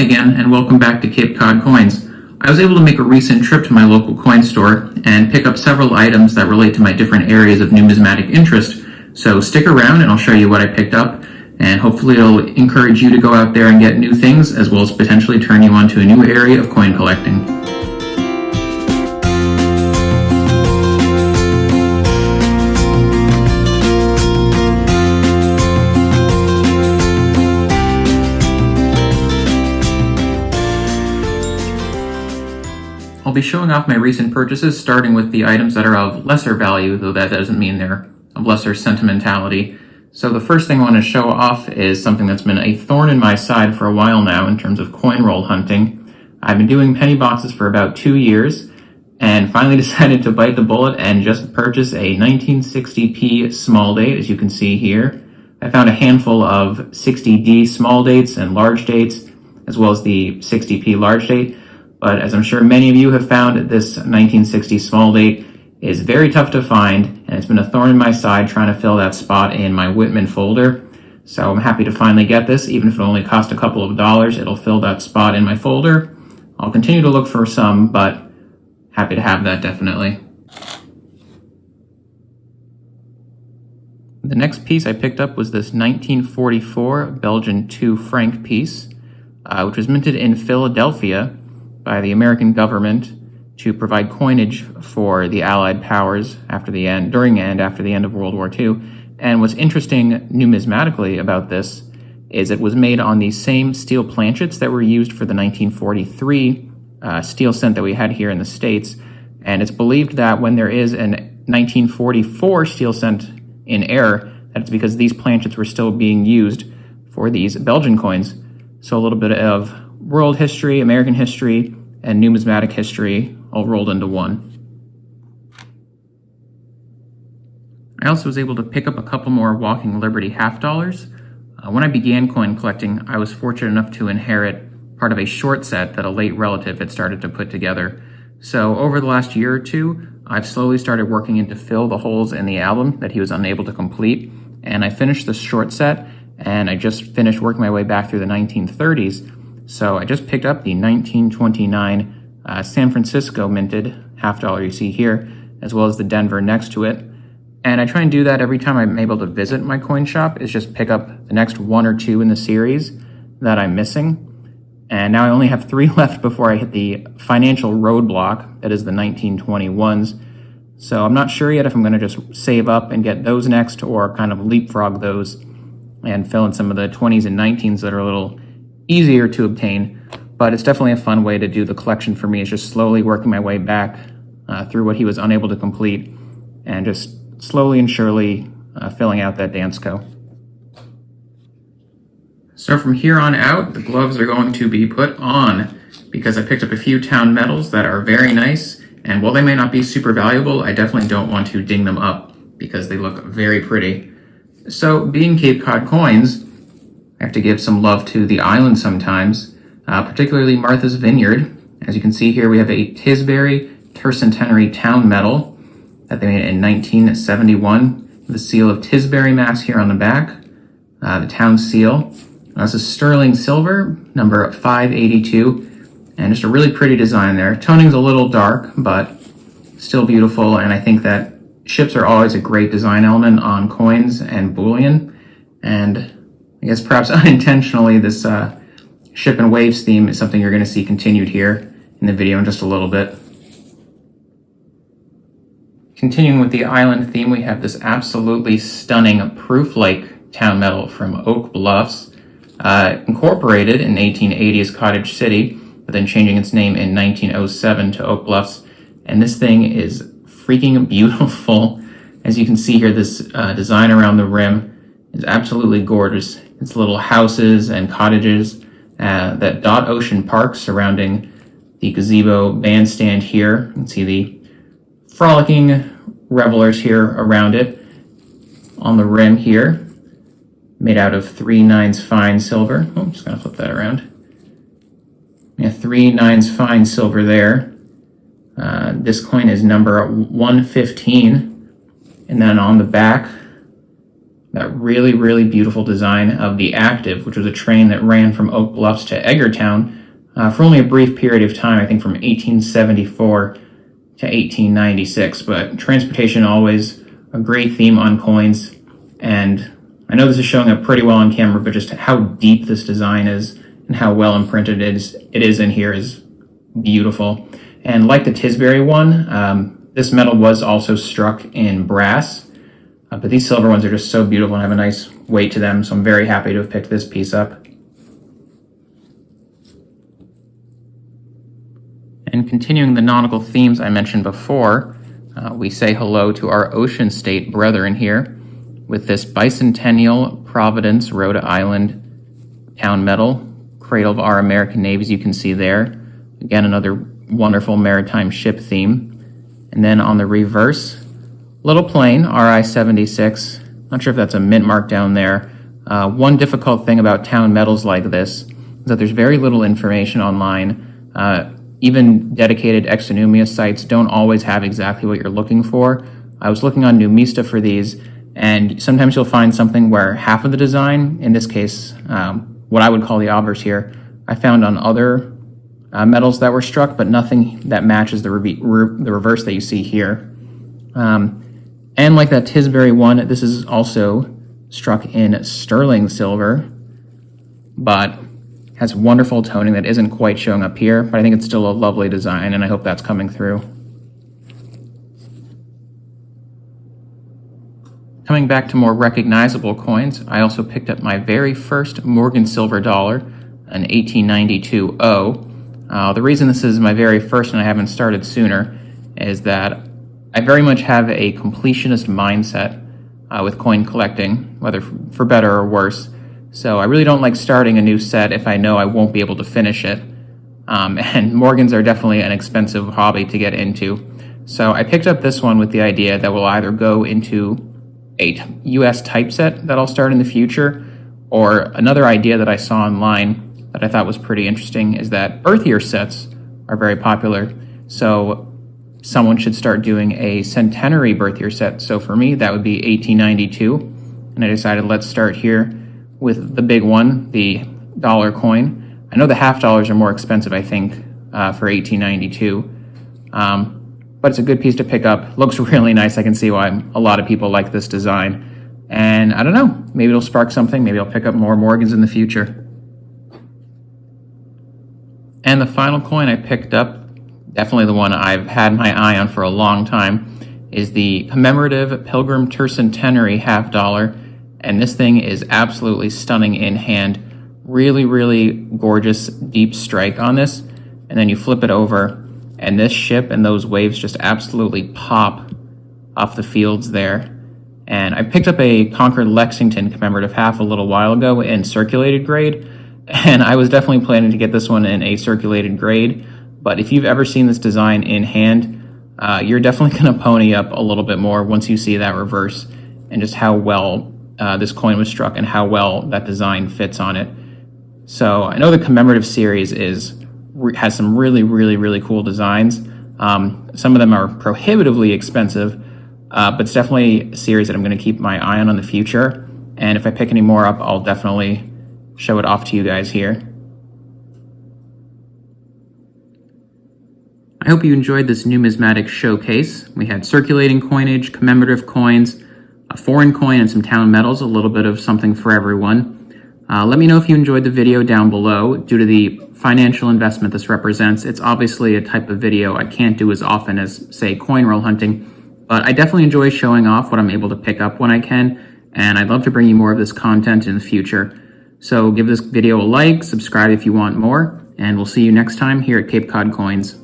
again, and welcome back to Cape Cod Coins. I was able to make a recent trip to my local coin store and pick up several items that relate to my different areas of numismatic interest. So stick around and I'll show you what I picked up, and hopefully it'll encourage you to go out there and get new things, as well as potentially turn you onto a new area of coin collecting. I'll be showing off my recent purchases, starting with the items that are of lesser value, though that doesn't mean they're of lesser sentimentality. So the first thing I want to show off is something that's been a thorn in my side for a while now in terms of coin roll hunting. I've been doing penny boxes for about 2 years and finally decided to bite the bullet and just purchase a 1960p small date, as you can see here. I found a handful of 60D small dates and large dates, as well as the 60p large date. But as I'm sure many of you have found, this 1960 small date is very tough to find, and it's been a thorn in my side trying to fill that spot in my Whitman folder. So I'm happy to finally get this. Even if it only cost a couple of dollars, it'll fill that spot in my folder. I'll continue to look for some, but happy to have that definitely. The next piece I picked up was this 1944 Belgian 2 franc piece, which was minted in Philadelphia by the American government to provide coinage for the Allied powers during and after the end of World War II. And what's interesting numismatically about this is it was made on the same steel planchets that were used for the 1943 steel cent that we had here in the States. And it's believed that when there is a 1944 steel cent in error, that's because these planchets were still being used for these Belgian coins. So a little bit of world history, American history, and numismatic history all rolled into one. I also was able to pick up a couple more Walking Liberty half dollars. When I began coin collecting, I was fortunate enough to inherit part of a short set that a late relative had started to put together. So over the last year or two, I've slowly started working in to fill the holes in the album that he was unable to complete. And I finished the short set, and I just finished working my way back through the 1930s. So I just picked up the 1929 San Francisco minted half dollar you see here, as well as the Denver next to it. And I try and do that every time I'm able to visit my coin shop, is just pick up the next one or two in the series that I'm missing. And now I only have 3 left before I hit the financial roadblock, that is the 1921s. So I'm not sure yet if I'm going to just save up and get those next, or kind of leapfrog those and fill in some of the 20s and 19s that are a little easier to obtain. But it's definitely a fun way to do the collection for me, is just slowly working my way back through what he was unable to complete, and just slowly and surely filling out that Dansko. So from here on out, the gloves are going to be put on, because I picked up a few town medals that are very nice, and while they may not be super valuable, I definitely don't want to ding them up because they look very pretty. So being Cape Cod Coins, I have to give some love to the island sometimes, particularly Martha's Vineyard. As you can see here, we have a Tisbury Tercentenary Town Medal that they made in 1971. The seal of Tisbury, Mass here on the back, the town seal. This is sterling silver, number 582, and just a really pretty design there. Toning's a little dark, but still beautiful, and I think that ships are always a great design element on coins and bullion, and I guess perhaps unintentionally, this ship and waves theme is something you're going to see continued here in the video in just a little bit. Continuing with the island theme, we have this absolutely stunning proof-like town medal from Oak Bluffs, incorporated in 1880 as Cottage City, but then changing its name in 1907 to Oak Bluffs. And this thing is freaking beautiful. As you can see here, this design around the rim is absolutely gorgeous. It's little houses and cottages that dot Ocean Park surrounding the gazebo bandstand here. You can see the frolicking revelers here around it. On the rim here, made out of 3/9 fine silver. Oh, I'm just going to flip that around. Yeah, 3/9 fine silver there. This coin is number 115. And then on the back, that really, really beautiful design of the Active, which was a train that ran from Oak Bluffs to Edgartown for only a brief period of time, I think from 1874 to 1896. But transportation always a great theme on coins, and I know this is showing up pretty well on camera, but just how deep this design is and how well imprinted it is in here is beautiful. And like the Tisbury one, this metal was also struck in brass, but these silver ones are just so beautiful and have a nice weight to them, so I'm very happy to have picked this piece up. And continuing the nautical themes I mentioned before, we say hello to our ocean state brethren here with this Bicentennial Providence, Rhode Island town metal, cradle of our American navies you can see there. Again, another wonderful maritime ship theme. And then on the reverse, little plane, RI-76. Not sure if that's a mint mark down there. One difficult thing about town metals like this is that there's very little information online. Even dedicated exonumia sites don't always have exactly what you're looking for. I was looking on Numista for these, and sometimes you'll find something where half of the design, in this case, what I would call the obverse here, I found on other metals that were struck, but nothing that matches the reverse that you see here. And like that Tisbury one, this is also struck in sterling silver, but has wonderful toning that isn't quite showing up here, but I think it's still a lovely design, and I hope that's coming through. Coming back to more recognizable coins, I also picked up my very first Morgan silver dollar, an 1892 O. The reason this is my very first and I haven't started sooner is that I very much have a completionist mindset with coin collecting, whether for better or worse. So I really don't like starting a new set if I know I won't be able to finish it. And Morgans are definitely an expensive hobby to get into. So I picked up this one with the idea that we'll either go into a US typeset that I'll start in the future, or another idea that I saw online that I thought was pretty interesting is that earthier sets are very popular. So someone should start doing a centenary birthier set. So for me, that would be 1892. And I decided let's start here with the big one, the dollar coin. I know the half dollars are more expensive, I think, for 1892. But it's a good piece to pick up. Looks really nice. I can see why a lot of people like this design. And I don't know, maybe it'll spark something. Maybe I'll pick up more Morgans in the future. And the final coin I picked up, definitely the one I've had my eye on for a long time, is the commemorative Pilgrim Tercentenary half dollar. And this thing is absolutely stunning in hand. Really, really gorgeous deep strike on this. And then you flip it over, and this ship and those waves just absolutely pop off the fields there. And I picked up a Concord Lexington commemorative half a little while ago in circulated grade, and I was definitely planning to get this one in a circulated grade. But if you've ever seen this design in hand, you're definitely going to pony up a little bit more once you see that reverse and just how well this coin was struck and how well that design fits on it. So I know the commemorative series has some really, really, really cool designs. Some of them are prohibitively expensive, but it's definitely a series that I'm going to keep my eye on in the future. And if I pick any more up, I'll definitely show it off to you guys here. I hope you enjoyed this numismatic showcase. We had circulating coinage, commemorative coins, a foreign coin, and some town metals, a little bit of something for everyone. Let me know if you enjoyed the video down below. Due to the financial investment this represents, it's obviously a type of video I can't do as often as, say, coin roll hunting, but I definitely enjoy showing off what I'm able to pick up when I can, and I'd love to bring you more of this content in the future. So give this video a like, subscribe if you want more, and we'll see you next time here at Cape Cod Coins.